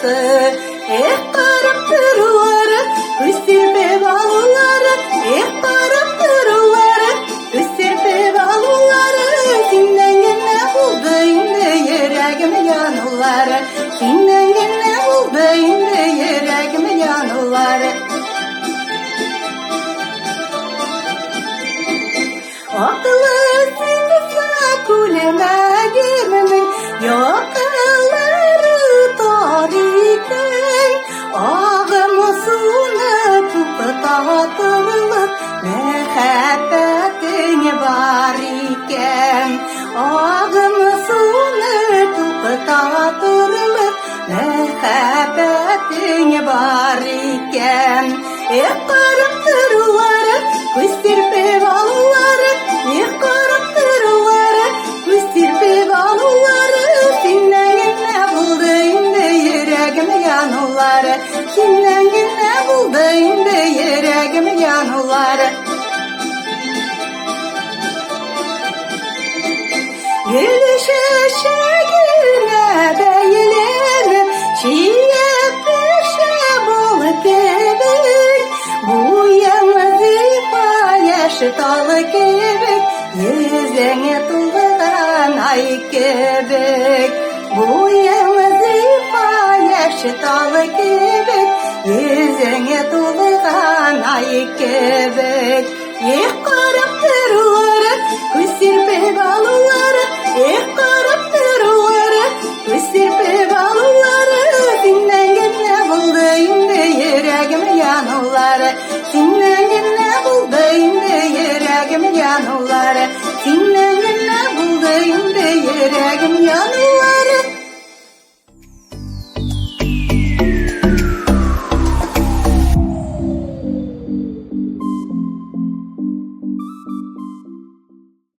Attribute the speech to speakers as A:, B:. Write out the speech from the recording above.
A: altı. Qarab turulları, üstürpep alulları. Qarab turulları, üstürpep alulları. Senden gene buldu indi yüreğim yanulları. Senden gene buldu indi yüreğim yanulları. Akıllı sınıfsa kulemegimin yakılları tarihin. Ağımı sunu tutatılır muhabbetin var iken. Ağımı sunu tutatılır muhabbetin var iken. Qarab turulları, üstürpep alulları. Qarab turulları, üstürpep alulları. Senden gene buldu indi yüreğim yanulları. Senden gene buldu indi yüreğim yanulları. Gülüşüşüne beylerim, şiye pişe bol kebek. Bu yalnızlıkta yaşalı kebek, yüzüne tulgan ay kebek. Bu yalnızlıkta yaşalı kebek, yüzüne tulgan ay kebek. Qarab turulları, üstürpep alulları. Qarab turulları, üstürpep alulları. Senden gene buldu indi yüreğim yanulları. Senden gene buldu indi yüreğim yanulları. Senden gene buldu indi yüreğim yanulları.